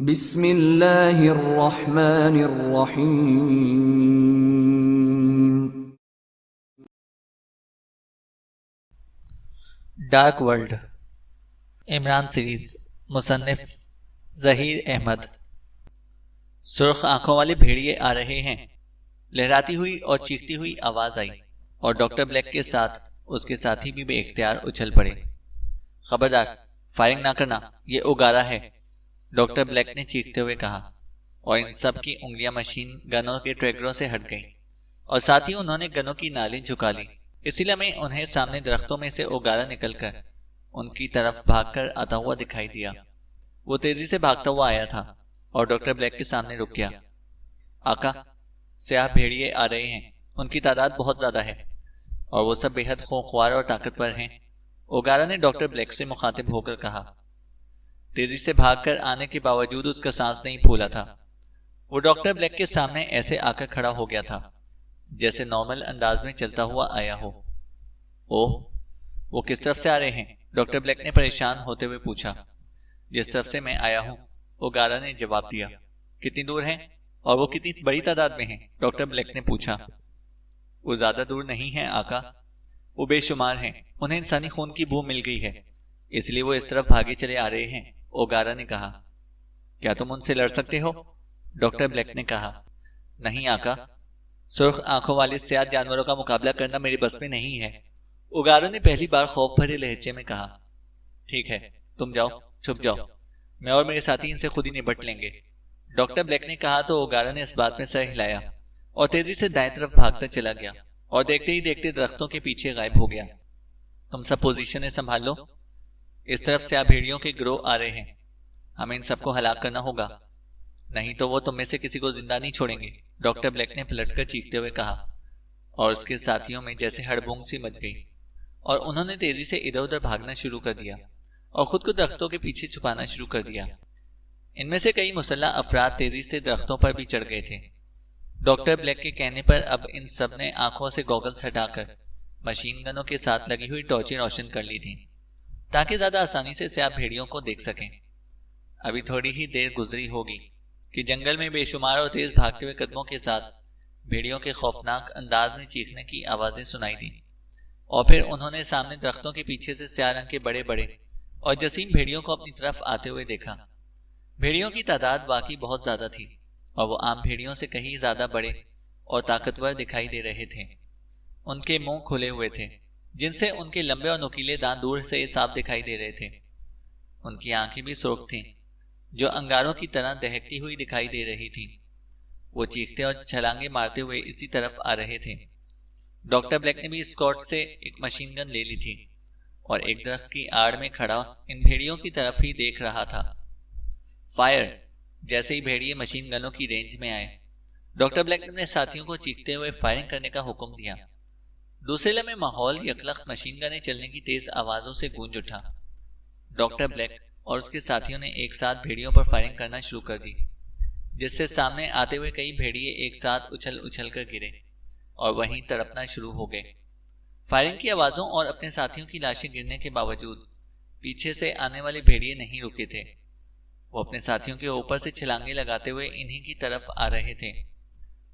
बिस्मिल्लाहिर्रहमानिर्रहीम। Dark world Imran series मुसन्निफ जहीर अहमद। सुर्ख आंखों वाले भेड़िए आ रहे हैं। लहराती हुई और चीखती हुई आवाज आई और डॉक्टर ब्लैक के साथ उसके साथी भी बेइख्तियार उछल पड़े। खबरदार, फायरिंग ना करना, ये उगारा है, डॉक्टर ब्लैक ने चीखते हुए कहा। और इन सब की उंगलियां मशीन गनों के ट्रैगरों से हट गईं और साथ ही उन्होंने गनों की नाली झुका ली। इसीलिए मैं उन्हें सामने दरख्तों में से उगारा निकलकर उनकी तरफ भागकर आता हुआ दिखाई दिया। वो तेजी से भागता हुआ आया था और डॉक्टर ब्लैक के सामने रुक गया। आका, स्याह भेड़िए आ रहे हैं, उनकी तादाद बहुत ज्यादा है और वो सब बेहद खूंखार और ताकतवर हैं, उगारा ने डॉक्टर ब्लैक से मुखातिब होकर कहा। तेजी से भागकर आने के बावजूद उसका सांस नहीं फूला था। वो डॉक्टर ब्लैक के सामने ऐसे आकर खड़ा हो गया था जैसे नॉर्मल अंदाज में चलता हुआ आया हो। ओह, वो किस तरफ से आ रहे हैं? डॉक्टर ब्लैक ने परेशान होते हुए पूछा। जिस तरफ से मैं आया हूं, ओगारा ने जवाब दिया। कितनी दूर हैं और वो कितनी बड़ी तादाद में हैं? डॉक्टर ब्लैक ने पूछा। वो ज्यादा दूर नहीं है आका, वो बेशुमार हैं, उन्हें इंसानी खून की बू मिल गई है, इसलिए वो इस तरफ भागे चले आ रहे हैं, ओगारा ने कहा। क्या तुम उनसे लड़ सकते हो? डॉक्टर ब्लैक ने कहा। नहीं आका, सुर्ख आंखों वाले स्याह जानवरों का मुकाबला करना मेरे बस में नहीं है, उगारा ने पहली बार खौफ भरे लहजे में कहा। ठीक है, तुम जाओ, छुप जाओ, मैं और मेरे साथी इनसे खुद ही निपट लेंगे, डॉक्टर ब्लैक ने कहा। तो ओगारा ने इस बात में सर हिलाया और तेजी से दाएं तरफ भागता चला गया और देखते ही देखते दरख्तों के पीछे गायब हो गया। तुम सब पोजीशनें संभाल लो, इस तरफ से आप भेड़ियों के गिरोह आ रहे हैं, हमें इन सबको हलाक करना होगा, नहीं तो वो तुम में से किसी को जिंदा नहीं छोड़ेंगे, डॉक्टर ब्लैक ने पलटकर चीखते हुए कहा। और उसके साथियों में जैसे हड़बूंग सी मच गई और उन्होंने तेजी से इधर उधर भागना शुरू कर दिया और खुद को दरख्तों के पीछे छुपाना शुरू कर दिया। इनमें से कई मुसल्ला अफराद तेजी से दरख्तों पर भी चढ़ गए थे। डॉक्टर ब्लैक के कहने पर अब इन सब ने आंखों से गॉगल्स हटाकर मशीन गनों के साथ लगी हुई टॉर्चें रोशन कर ली थी ताकि ज्यादा आसानी से स्याह भेड़ियों को देख सकें। अभी थोड़ी ही देर गुजरी होगी कि जंगल में बेशुमार और तेज भागते हुए कदमों के साथ भेड़ियों के खौफनाक अंदाज में चीखने की आवाजें सुनाई दी और फिर उन्होंने सामने दरख्तों के पीछे से स्याह रंग के बड़े बड़े और जसीम भेड़ियों को अपनी तरफ आते हुए देखा। भेड़ियों की तादाद वाकई बहुत ज्यादा थी और वो आम भेड़ियों से कहीं ज्यादा बड़े और ताकतवर दिखाई दे रहे थे। उनके मुंह खुले हुए थे जिनसे उनके लंबे और नुकीले दांत दूर से साफ दिखाई दे रहे थे। उनकी आंखें भी सुर्ख थीं जो अंगारों की तरह दहकती हुई दिखाई दे रही थी। वो चीखते और छलांगे मारते हुए इसी तरफ आ रहे थे। डॉक्टर ब्लैक ने भी स्कॉट से एक मशीन गन ले ली थी और एक दरख्त की आड़ में खड़ा इन भेड़ियों की तरफ ही देख रहा था। फायर! जैसे ही भेड़िए मशीन गनों की रेंज में आए, डॉक्टर ब्लैक ने अपने साथियों को चीखते हुए फायरिंग करने का हुक्म दिया। दूसरे लम्हे माहौल यकलख्त मशीन गनें चलने की तेज आवाजों से गूंज उठा। डॉक्टर ब्लैक और उसके साथियों ने एक साथ भेड़ियों पर फायरिंग करना शुरू कर दी, जिससे सामने आते हुए कई भेड़िए एक साथ उछल उछल कर गिरे और वहीं तड़पना शुरू हो गए। फायरिंग की आवाजों और अपने साथियों की लाशें गिरने के बावजूद पीछे से आने वाले भेड़िए नहीं रुके थे। वो अपने साथियों के ऊपर से छलांगे लगाते हुए इन्हीं की तरफ आ रहे थे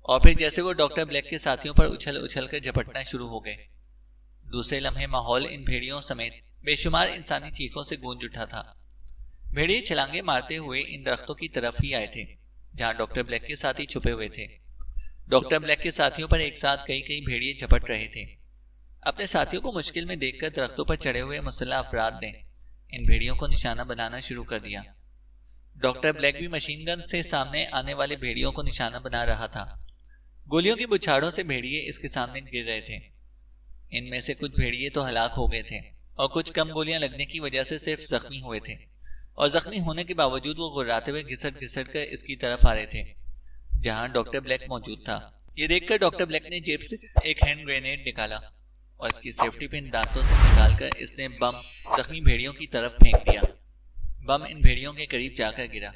और फिर जैसे वो डॉक्टर ब्लैक के साथियों पर उछल उछल कर झपटना शुरू हो गए, दूसरे लम्हे माहौल इन भेड़ियों समेत बेशुमार इंसानी चीखों से गूंज उठा था। भेड़िए छलांगे मारते हुए इन दरख्तों की तरफ ही आए थे जहां डॉक्टर ब्लैक के साथी छुपे हुए थे। डॉक्टर ब्लैक के साथियों पर एक साथ कई कई भेड़िए झपट रहे थे। अपने साथियों को मुश्किल में देखकर दरख्तों पर चढ़े हुए मुसल्ला अफराद ने इन भेड़ियों को निशाना बनाना शुरू कर दिया। डॉक्टर ब्लैक भी मशीन गन से सामने आने वाले भेड़ियों को निशाना बना रहा था। गोलियों की बुछाड़ों से भेड़िए इसके सामने गिर रहे थे। इनमें से कुछ भेड़िए तो हलाक हो गए थे और कुछ कम गोलियां लगने की वजह से सिर्फ जख्मी हुए थे और जख्मी होने के बावजूद वो गुर्राते हुए घिसट घिसट कर इसकी तरफ आ रहे थे जहां डॉक्टर ब्लैक मौजूद था। ये देखकर डॉक्टर ब्लैक ने जेब से एक हैंड ग्रेनेड निकाला और इसकी सेफ्टी पिन दांतों से निकालकर इसने बम जख्मी भेड़ियों की तरफ फेंक दिया। बम इन भेड़ियों के करीब जाकर गिरा।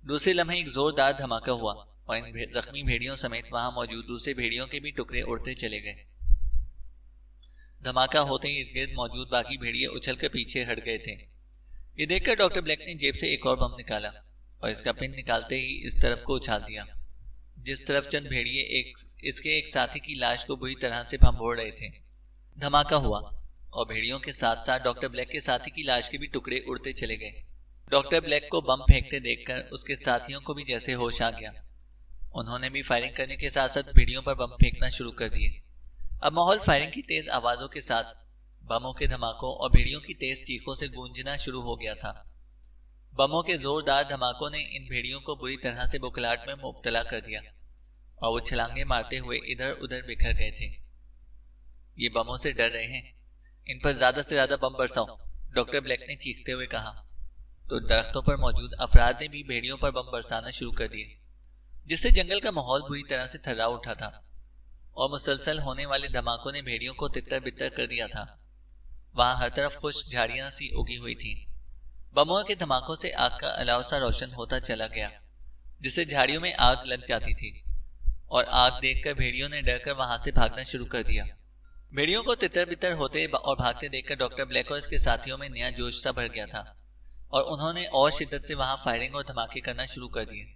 दूसरे लम्हे एक जोरदार धमाका हुआ और इन जख्मी भेड़ियों समेत वहां मौजूद दूसरे भेड़ियों के भी टुकड़े उड़ते चले गए। धमाका होते ही इर्द गिर्द मौजूद बाकी भेड़िए उछलकर पीछे हट गए थे। ये देखकर डॉक्टर ब्लैक ने जेब से एक और बम निकाला और इसका पिन निकालते ही इस तरफ को उछाल दिया जिस तरफ चंद भेड़िए इसके एक साथी की लाश को बुरी तरह से भंभोड़ रहे थे। धमाका हुआ और भेड़ियों के साथ साथ डॉक्टर ब्लैक के साथी की लाश के भी टुकड़े उड़ते चले गए। डॉक्टर ब्लैक को बम फेंकते देखकर उसके साथियों को भी जैसे होश आ गया। उन्होंने भी फायरिंग करने के साथ साथ भेड़ियों पर बम फेंकना शुरू कर दिए। अब माहौल फायरिंग की तेज आवाजों के साथ बमों के धमाकों और भेड़ियों की तेज चीखों से गूंजना शुरू हो गया था। बमों के जोरदार धमाकों ने इन भेड़ियों को बुरी तरह से बुखलाहट में मुब्तला कर दिया और वो छलांगे मारते हुए इधर उधर बिखर गए थे। ये बमों से डर रहे हैं, इन पर ज्यादा से ज्यादा बम बरसाओ, डॉक्टर ब्लैक ने चीखते हुए कहा। तो दरख्तों पर मौजूद अफराद ने भी भेड़ियों पर बम बरसाना शुरू कर दिए जिससे जंगल का माहौल बुरी तरह से थर्रा उठा था और मुसलसल होने वाले धमाकों ने भेड़ियों को तितर बितर कर दिया था। वहां हर तरफ खुश झाड़ियां सी उगी हुई थी। बमों के धमाकों से आग का अलाव सा रोशन होता चला गया जिससे झाड़ियों में आग लग जाती थी और आग देखकर भेड़ियों ने डरकर वहां से भागना शुरू कर दिया। भेड़ियों को तितर बितर होते और भागते देखकर डॉक्टर ब्लैक और इसके साथियों में नया जोश सा भर गया था और उन्होंने और शिद्दत से वहां फायरिंग और धमाके करना शुरू कर दिए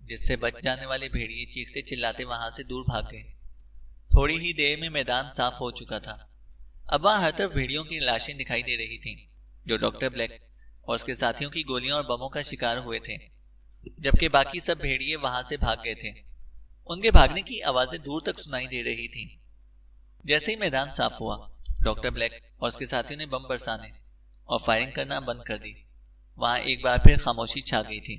जिससे बच जाने वाले भेड़िए चीखते चिल्लाते वहां से दूर भाग गए। थोड़ी ही देर में मैदान साफ हो चुका था। अब वहां हर तरफ भेड़ियों की लाशें दिखाई दे रही थीं जो डॉक्टर ब्लैक और उसके साथियों की गोलियों और बमों का शिकार हुए थे, जबकि बाकी सब भेड़िए वहां से भाग गए थे। उनके भागने की आवाजें दूर तक सुनाई दे रही थीं। जैसे ही मैदान साफ हुआ, डॉक्टर ब्लैक और उसके साथियों ने बम बरसाने और फायरिंग करना बंद कर दी। वहां एक बार फिर खामोशी छा गई थी।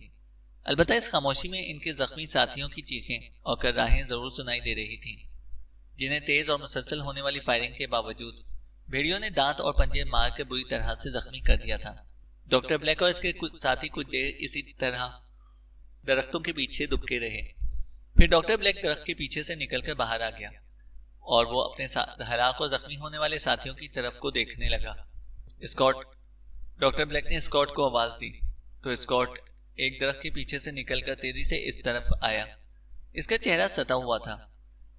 अलबत्ता इस खामोशी में इनके जख्मी साथियों की चीखें और कर्राहें जरूर सुनाई दे रही थीं, जिन्हें तेज और मुसलसल होने वाली फायरिंग के बावजूद भेड़ियों ने दांत और पंजे मार कर बुरी तरह से जख्मी कर दिया था। डॉक्टर ब्लैक और इसके कुछ साथी कुछ देर इसी तरह दरख्तों के पीछे दुबके रहे। फिर डॉक्टर ब्लैक दरख्त के पीछे से निकलकर बाहर आ गया और वो अपने हलाक और जख्मी होने वाले साथियों की तरफ को देखने लगा। स्कॉट, डॉक्टर ब्लैक ने स्कॉट को आवाज दी तो स्कॉट एक दरख्त के पीछे से निकलकर तेजी से इस तरफ आया। इसका चेहरा सता हुआ था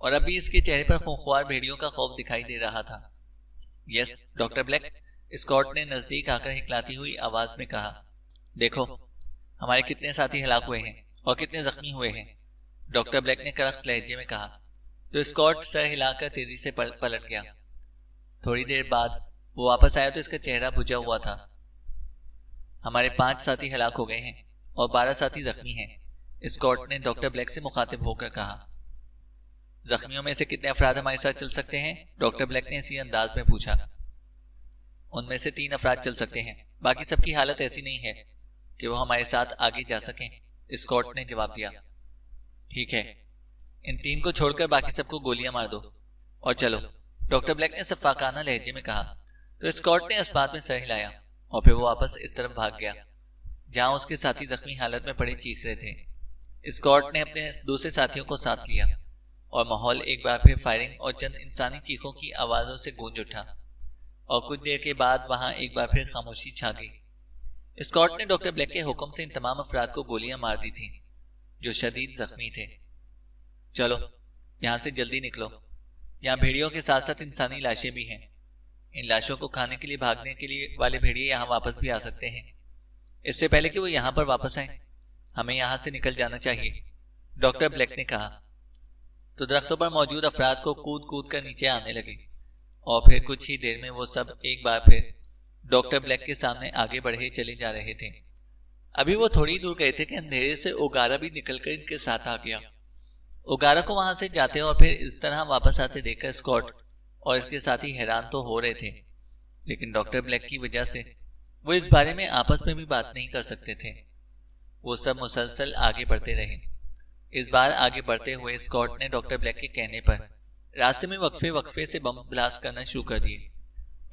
और अभी इसके चेहरे पर खूंखार भेड़ियों का खौफ दिखाई दे रहा था। यस डॉक्टर ब्लैक, स्कॉट ने नजदीक आकर हिकलाती हुई आवाज में कहा। देखो हमारे कितने साथी हलाक हुए हैं और कितने जख्मी हुए हैं, डॉक्टर ब्लैक ने कड़क लहजे में कहा। तो स्कॉट सर हिलाकर तेजी से पलट गया। थोड़ी देर बाद वो वापस आया तो इसका चेहरा बुझा हुआ था। हमारे 5 साथी हलाक हो गए हैं और 12 साथी जख्मी हैं, स्कॉट ने डॉक्टर ब्लैक से मुखातिब होकर कहा। जख्मियों में से कितने अफराद हमारे साथ चल सकते हैं, डॉक्टर ब्लैक ने इसी अंदाज में पूछा। उनमें से 3 अफराद चल सकते हैं, बाकी सबकी हालत ऐसी नहीं है कि वो हमारे साथ आगे जा सकें, स्कॉट ने जवाब दिया। ठीक है, इन 3 को छोड़कर बाकी सबको गोलियां मार दो और चलो, डॉक्टर ब्लैक ने सफाकाना लहजे में कहा। तो स्कॉट ने इस बात में सर हिलाया और फिर वो वापस इस तरफ भाग गया जहां उसके साथी जख्मी हालत में पड़े चीख रहे थे। स्कॉट ने अपने दूसरे साथियों को साथ लिया और माहौल एक बार फिर फायरिंग और चंद इंसानी चीखों की आवाजों से गूंज उठा और कुछ देर के बाद वहां एक बार फिर खामोशी छा गई। स्कॉट ने डॉक्टर ब्लैक के हुक्म से इन तमाम अफराद को गोलियां मार दी थी जो शदीद जख्मी थे। चलो यहाँ से जल्दी निकलो, यहाँ भेड़ियों के साथ साथ इंसानी लाशें भी हैं। इन लाशों को खाने के लिए भागने के लिए वाले भेड़िए यहाँ वापस भी आ सकते हैं। इससे पहले कि वो यहाँ पर वापस आए, हमें यहाँ से निकल जाना चाहिए, डॉक्टर ब्लैक ने कहा। तो दरख्तों पर मौजूद अफराद को कूद कूद कर नीचे आने लगे और फिर कुछ ही देर में वो सब एक बार फिर डॉक्टर ब्लैक के सामने आगे बढ़े चले जा रहे थे। अभी वो थोड़ी दूर गए थे कि अंधेरे से ओगारा भी निकलकर इनके साथ आ गया। ओगारा को वहां से जाते और फिर इस तरह वापस आते देखकर स्कॉट और इसके साथी हैरान तो हो रहे थे, लेकिन डॉक्टर ब्लैक की वजह से वो इस बारे में आपस में भी बात नहीं कर सकते थे। वो सब मुसलसल आगे बढ़ते रहे। इस बार आगे बढ़ते हुए स्कॉट ने डॉक्टर ब्लैक के कहने पर रास्ते में वक्फे वक्फे से बम ब्लास्ट करना शुरू कर दिए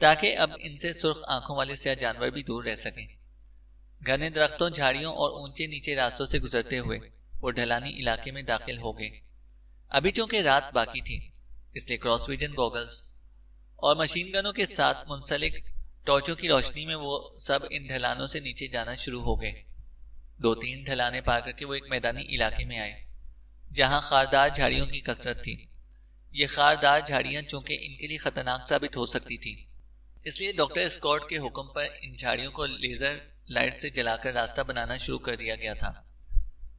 ताकि अब इनसे सुर्ख आंखों वाले स्याह जानवर भी दूर रह सकें। घने दरख्तों, झाड़ियों और ऊंचे नीचे रास्तों से गुजरते हुए वो ढलानी इलाके में दाखिल हो गए। अभी चूंकि रात बाकी थी, इसलिए क्रॉस विजन गॉगल्स और मशीन गनों के साथ मुंसलिक टॉर्चों की रोशनी में वो सब इन ढलानों से नीचे जाना शुरू हो गए। 2-3 ढलाने पार करके वो एक मैदानी इलाके में आए जहां खारदार झाड़ियों की कसरत थी। ये खारदार झाड़ियां चूंकि इनके लिए खतरनाक साबित हो सकती थी, इसलिए डॉक्टर स्कॉट के हुक्म पर इन झाड़ियों को लेजर लाइट से जलाकर रास्ता बनाना शुरू कर दिया गया था,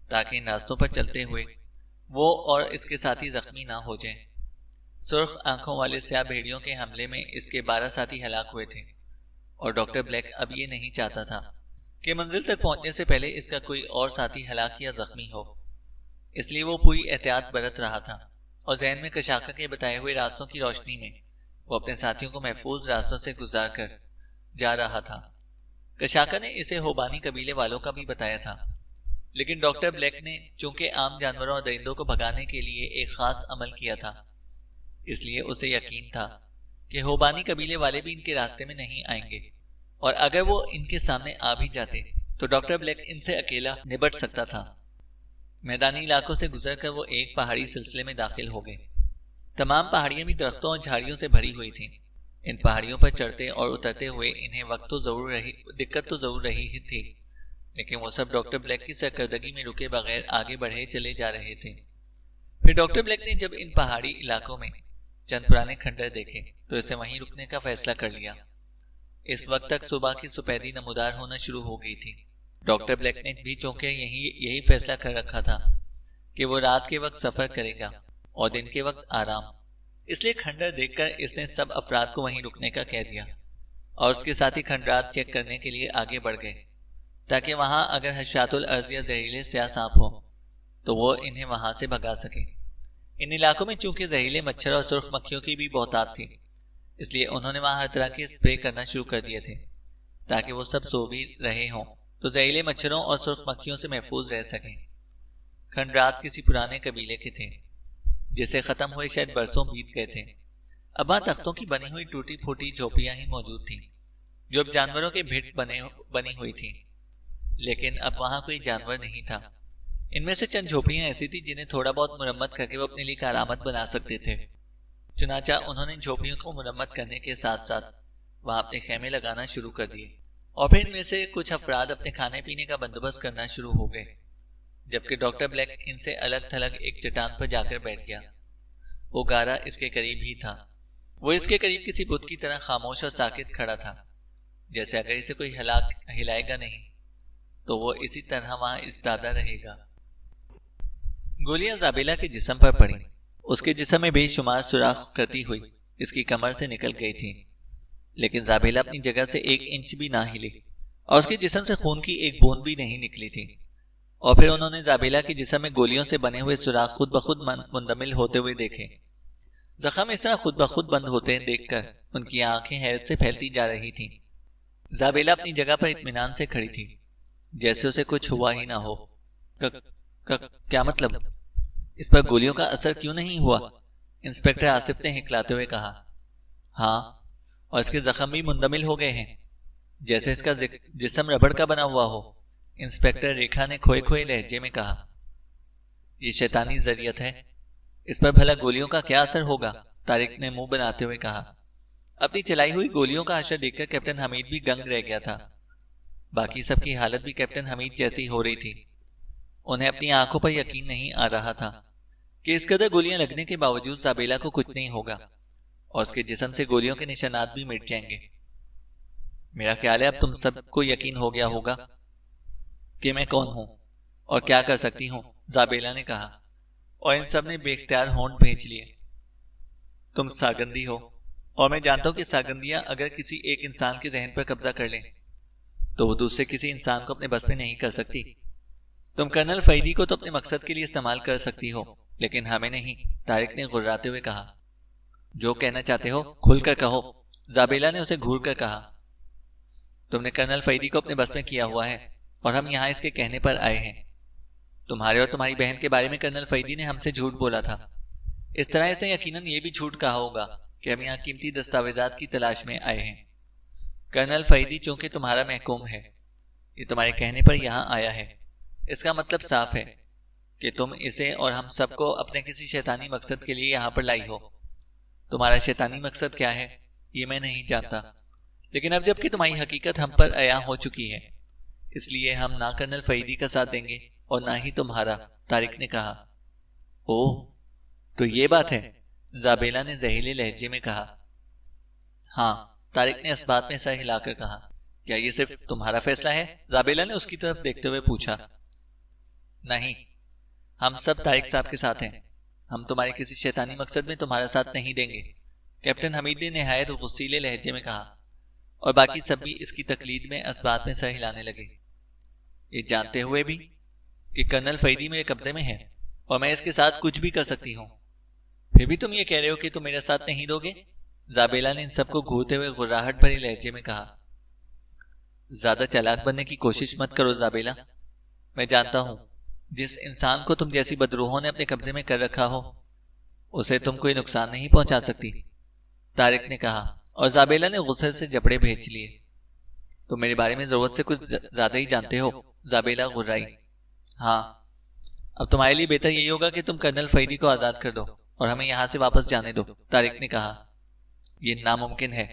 ताकि इन रास्तों पर चलते हुए वो और इसके साथी जख्मी ना हो जाएं। सुर्ख आंखों वाले स्याह भेड़ियों के हमले में इसके 12 साथी हलाक हुए थे और डॉक्टर ब्लैक अब ये नहीं चाहता था कि मंजिल तक पहुंचने से पहले इसका कोई और साथी हलाक या जख्मी हो। इसलिए वो पूरी एहतियात बरत रहा था और जहन में कशाका के बताए हुए रास्तों की रोशनी में वो अपने साथियों को महफूज रास्तों से गुजार कर जा रहा था। कशाका ने इसे होबानी कबीले वालों का भी बताया था, लेकिन डॉक्टर ब्लैक ने चूंकि आम जानवरों और दरिंदों को भगाने के लिए एक खास अमल किया था, इसलिए उसे यकीन था कि होबानी कबीले वाले भी इनके रास्ते में नहीं आएंगे, और अगर वो इनके सामने आ भी जाते तो डॉक्टर ब्लैक इनसे अकेला निपट सकता था। मैदानी इलाकों से गुजरकर वो एक पहाड़ी सिलसिले में दाखिल हो गए। तमाम पहाड़ियां भी दरख्तों और झाड़ियों से भरी हुई थीं। इन पहाड़ियों पर चढ़ते और उतरते हुए इन्हें दिक्कत तो जरूर रही ही थी, लेकिन वो सब डॉक्टर ब्लैक की सरकर्दगी में रुके बगैर आगे बढ़े चले जा रहे थे। फिर डॉक्टर ब्लैक ने जब इन पहाड़ी इलाकों में चंद पुराने खंडर देखे तो इसे वहीं रुकने का फैसला कर लिया। इस वक्त तक सुबह की सफेदी नमूदार होना शुरू हो गई थी। डॉक्टर ब्लैक ने भी चौंके यही फैसला कर रखा था कि वो रात के वक्त सफर करेगा और दिन के वक्त आराम। इसलिए खंडर देखकर इसने सब अफराद को वहीं रुकने का कह दिया और उसके साथ ही खंडरात चेक करने के लिए आगे बढ़ गए, ताकि वहां अगर हशातुल अर्ज या जहरीले स्याह सांप हो तो वो इन्हें वहां से भगा सके। इन इलाकों में चूंकि जहरीले मच्छर और सुर्ख मक्खियों की भी बहुतात थी, इसलिए उन्होंने वहां हर तरह के स्प्रे करना शुरू कर दिए थे, ताकि वो सब सो भी रहे हों तो जहरीले मच्छरों और सुर्ख मक्खियों से महफूज रह सकें। खंडरात किसी पुराने कबीले के थे जिसे खत्म हुए शायद बरसों बीत गए थे। अब वहां तख्तों की बनी हुई टूटी फूटी झोपड़ियां ही मौजूद थीं, जो अब जानवरों के भिट बनी हुई थी, लेकिन अब वहां कोई जानवर नहीं था। इनमें से चंद झोपड़ियां ऐसी थी जिन्हें थोड़ा बहुत मुरम्मत करके वो अपने लिए करामत बना सकते थे। चुनाचा उन्होंने झोपड़ियों को मुरम्मत करने के साथ साथ वहां अपने खेमे लगाना शुरू कर दिए, और फिर इनमें से कुछ अफराद अपने खाने पीने का बंदोबस्त करना शुरू हो गए, जबकि डॉक्टर ब्लैक इनसे अलग थलग एक चट्टान पर जाकर बैठ गया। वो गारा इसके करीब ही था। वो इसके करीब किसी बुत की तरह खामोश और साकित खड़ा था, जैसे अगर इसे कोई हिलाएगा नहीं तो वो इसी तरह वहां इस्तादा रहेगा। गोलियां जाबेला के जिस्म पर पड़ी। उसके जिस्म में बेशुमार सुराख करती हुई इसकी कमर से निकल गई थी, लेकिन जाबेला अपनी जगह से 1 इंच भी ना हिली और उसके जिस्म से खून की एक बूंद भी नहीं निकली थी। और फिर उन्होंने जाबेला के जिस्म में गोलियों से बने हुए सुराख खुद ब खुद मुंदमिल होते हुए देखे। जख्म इस तरह खुद ब खुद बंद होते देखकर उनकी आंखें हैरत से फैलती जा रही थीं। जाबेला अपनी जगह पर इत्मीनान से खड़ी थी, जैसे उसे कुछ हुआ ही ना हो। क्या मतलब? इस पर गोलियों का असर क्यों नहीं हुआ? इंस्पेक्टर आसिफ ने हिकलाते हुए कहा। हाँ, और इसके जख्म भी मुंदमिल हो गए हैं, जैसे इसका जिस्म रबड़ का बना हुआ हो। इंस्पेक्टर रेखा ने खोए खोए लहजे में कहा। ये शैतानी जरियत है, इस पर भला गोलियों का क्या असर होगा? तारिक ने मुंह बनाते हुए कहा। अपनी चलाई हुई गोलियों का हशर देखकर कैप्टन हमीद भी दंग रह गया था। बाकी सबकी हालत भी कैप्टन हमीद जैसी हो रही थी। उन्हें अपनी आंखों पर यकीन नहीं आ रहा था कि इस कदर गोलियां लगने के बावजूद जाबेला को कुछ नहीं होगा और उसके जिस्म से गोलियों के निशानात भी मिट जाएंगे। मेरा ख्याल है अब तुम सबको यकीन हो गया होगा कि मैं कौन हूं और क्या कर सकती हूं, जाबेला ने कहा, और इन सब ने बेख्तियार होंठ भेज लिए। तुम सागंदी हो और मैं जानता हूं कि सागंदियां अगर किसी एक इंसान के जहन पर कब्जा कर लें तो वो दूसरे किसी इंसान को अपने बस में नहीं कर सकती। तुम कर्नल फरीदी को तो अपने मकसद के लिए इस्तेमाल कर सकती हो, लेकिन हमें नहीं, तारिक ने गुर्राते हुए कहा। जो कहना चाहते हो खुलकर कहो, जाबेला ने उसे घूर कर कहा। तुमने कर्नल फरीदी को अपने बस में किया हुआ है और हम यहाँ इसके कहने पर आए हैं। तुम्हारे और तुम्हारी बहन के बारे में कर्नल फरीदी ने हमसे झूठ बोला था। इस तरह इसने यकीनन ये भी झूठ कहा होगा कि हम यहाँ कीमती दस्तावेजात की तलाश में आए हैं। कर्नल फरीदी चूंकि तुम्हारा महकूम है, ये तुम्हारे कहने पर यहाँ आया है। इसका मतलब साफ है कि तुम इसे और हम सबको अपने किसी शैतानी मकसद के लिए यहाँ पर लाई हो। तुम्हारा शैतानी मकसद क्या है ये मैं नहीं जानता, लेकिन अब जबकि तुम्हारी हकीकत हम पर अया हो चुकी है, इसलिए हम ना कर्नल फरीदी का साथ देंगे और ना ही तुम्हारा, तारिक ने कहा। ओह, तो ये बात है, जाबेला ने जहरीले लहजे में कहा। हाँ, तारिक ने इस बात में सर हिलाकर कहा। क्या ये सिर्फ तुम्हारा फैसला है? जाबेला ने उसकी तरफ देखते हुए पूछा। नहीं, हम सब तारिक साहब के साथ हैं। हम तुम्हारे किसी शैतानी मकसद में तुम्हारा साथ नहीं देंगे, कैप्टन हमीद ने निहायत गुस्सीले लहजे में कहा। और बाकी सब भी इसकी तकलीद में असबात में सर हिलाने लगे, ये जानते हुए भी कि कर्नल फरीदी मेरे कब्जे में है और मैं इसके साथ कुछ भी कर सकती हूँ। फिर भी तुम ये कह रहे हो कि तुम मेरा साथ नहीं दोगे? जाबेला ने इन सबको घूरते हुए गुर्राहट भरी लहजे में कहा। ज्यादा चालाक बनने की कोशिश मत करो जाबेला। मैं जानता हूं जिस इंसान को तुम जैसी बदरूहों ने अपने कब्जे में कर रखा हो उसे तुम कोई नुकसान नहीं पहुंचा सकती, तारिक ने कहा। और जाबेला ने गुस्से से जबड़े भेज लिए। तुम मेरे बारे में जरूरत से कुछ ज्यादा ही जानते हो, जाबेला गुर्राई। हाँ, अब तुम्हारे लिए बेहतर यही होगा कि तुम कर्नल फरीदी को आजाद कर दो और हमें यहां से वापस जाने दो, तारिक ने कहा। यह नामुमकिन है।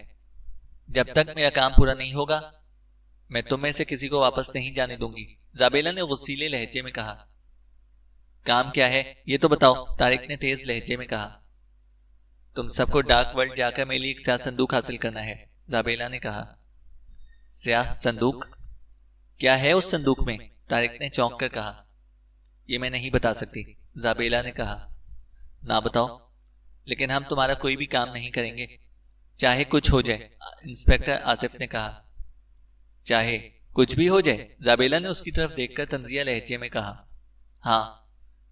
जब तक मेरा काम पूरा नहीं होगा मैं तुम में से किसी को वापस नहीं जाने दूंगी, जाबेला ने गुस्सीले लहजे में कहा। काम क्या है ये तो बताओ, तारिक ने तेज लहजे में कहा। तुम सबको डार्क वर्ल्ड जाकर मेरे लिए एक स्याह संदूक हासिल करना है, जाबेला ने कहा। स्याह संदूक? क्या है उस संदूक में? तारिक ने चौंक कर कहा। ये मैं नहीं बता सकती, जाबेला ने कहा। ना बताओ, लेकिन हम तुम्हारा कोई भी काम नहीं करेंगे, चाहे कुछ हो जाए, इंस्पेक्टर आसिफ ने कहा। चाहे कुछ भी हो जाए? जाबेला ने उसकी तरफ देखकर तंजिया लहजे में कहा। हाँ,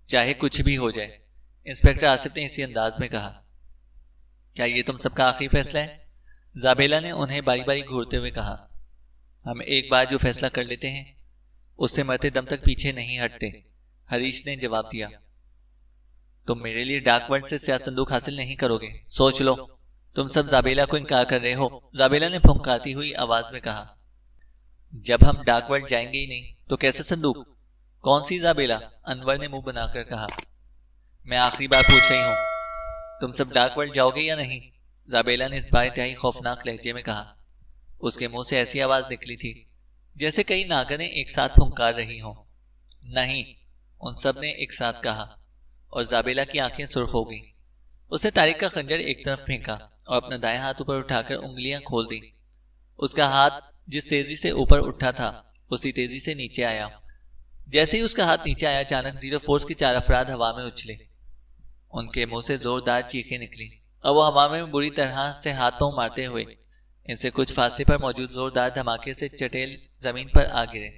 चाहे कुछ भी हो जाए, इंस्पेक्टर आसिफ ने इसी अंदाज में कहा। क्या ये तुम सबका आखिरी फैसला है? जाबेला ने उन्हें बारी बारी घूरते हुए कहा। हम एक बार जो फैसला कर लेते हैं उससे मरते दम तक पीछे नहीं हटते, हरीश ने जवाब दिया। तुम मेरे लिए डार्क वर्ल्ड से स्याह संदूक हासिल नहीं करोगे, सोच लो। तुम सब जाबेला को इनकार कर रहे हो, जाबेला ने फुंकारती हुई आवाज में कहा। जब हम डार्क वर्ल्ड जाएंगे ही नहीं तो कैसे संदूक? कौन सी जाबेला? अनवर ने मुंह बनाकर कहा। मैं आखिरी बार पूछ रही हूं, तुम सब डार्क वर्ल्ड जाओगे या नहीं? जाबेला ने इस बार इंतहाई खौफनाक लहजे में कहा। उसके मुंह से ऐसी आवाज निकली थी जैसे कई नागने एक साथ फुंकार रही हों। नहीं, उन सब ने एक साथ कहा और जाबेला की आंखें सुर्ख हो गई। उसने तारिक का खंजर एक तरफ फेंका और अपना दायां हाथ ऊपर उठाकर उंगलियां खोल दी। उसका हाथ जिस तेजी से ऊपर उठा था उसी तेजी से नीचे आया। जैसे ही उसका हाथ नीचे आया अचानक जीरो फोर्स के 4 अफराद हवा में उछले। उनके मुंह से जोरदार चीखें निकली और वो हवा में बुरी तरह से हाथ पांव मारते हुए इनसे कुछ फासले पर मौजूद जोरदार धमाके से चटेल जमीन पर आ गिरे।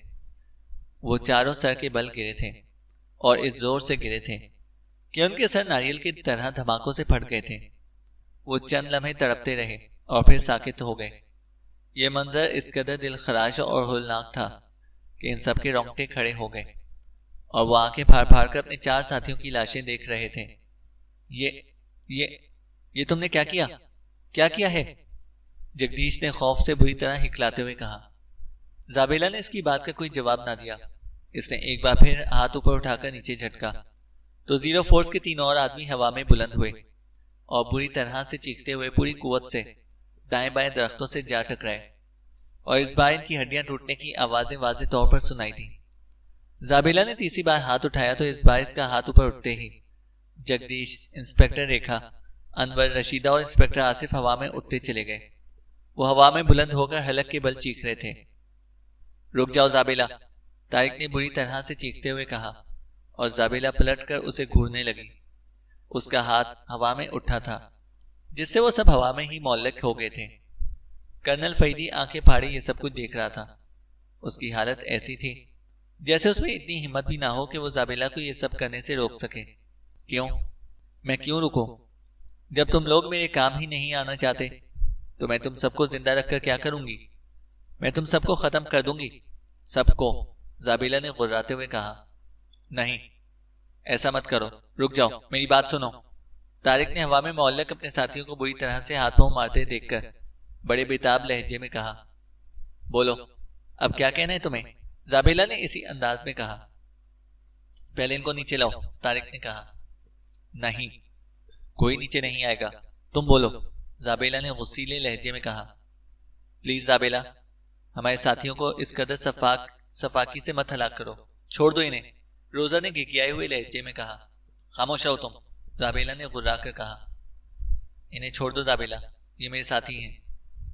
वो चारों सर के बल गिरे थे और इस जोर से गिरे थे कि उनके सर नारियल की तरह धमाकों से फट गए थे। वो चंद लम्हे तड़पते रहे और फिर साकित हो गए। ये मंजर इस कदर दिल खराश और होलनाक था कि इन सबके रोंगटे खड़े हो गए और वो आंखें फाड़ फाड़ कर अपने 4 साथियों की लाशें देख रहे थे। ये तुमने क्या किया? क्या किया है? जगदीश ने खौफ से बुरी तरह हिकलाते हुए कहा। जाबेला ने इसकी बात का कोई जवाब ना दिया। इसने एक बार फिर हाथ ऊपर उठाकर नीचे झटका तो जीरो फोर्स के 3 और आदमी हवा में बुलंद हुए और बुरी तरह से चीखते हुए पूरी कुव्वत से दाएं बाएं दरख्तों से जा टकराए और इस बार इनकी हड्डियां टूटने की आवाजें वाज़ेह तौर पर सुनाई दी। जाबेला ने तीसरी बार हाथ उठाया तो इस बार इसका हाथ ऊपर उठते ही जगदीश, इंस्पेक्टर रेखा, अनवर, रशीदा और इंस्पेक्टर आसिफ हवा में उठते चले गए। वो हवा में बुलंद होकर हलक के बल चीख रहे थे। रुक जाओ जाबेला, तारिक ने बुरी तरह से चीखते हुए कहा और जाबेला पलटकर उसे घूरने लगी। उसका हाथ हवा में उठा था जिससे वो सब हवा में ही मौल्लक हो गए थे। कर्नल फरीदी आंखें फाड़े ये सब कुछ देख रहा था। उसकी हालत ऐसी थी जैसे उसमें इतनी हिम्मत भी ना हो कि वो जाबेला को ये सब करने से रोक सके। क्यों? मैं क्यों रुकूं? जब तुम लोग मेरे काम ही नहीं आना चाहते तो मैं तुम सबको जिंदा रखकर क्या करूंगी? मैं तुम सबको खत्म कर दूंगी, सबको, जाबेला ने गुर्राते हुए कहा। नहीं, ऐसा मत करो, रुक जाओ, मेरी बात सुनो। तारिक ने हवा में मौल्लक अपने साथियों को बुरी तरह से हाथ पांव मारते देखकर बड़े बेताब लहजे में कहा। बोलो, अब क्या कहना है तुम्हें? जाबेला ने इसी अंदाज में कहा। पहले इनको नीचे लाओ, तारिक ने कहा। नहीं, कोई नीचे नहीं आएगा, तुम बोलो, जाबेला ने गुस्सीले लहजे में कहा। प्लीज जाबेला, हमारे साथियों को इस कदर सफाकी से मत हलाक करो, छोड़ दो इन्हें, रोजा ने गिगियाए हुए लहजे में कहा। खामोश रहो तुम, जाबेला ने गुर्रा कर कहा। इन्हें छोड़ दो जाबेला, ये मेरे साथी हैं।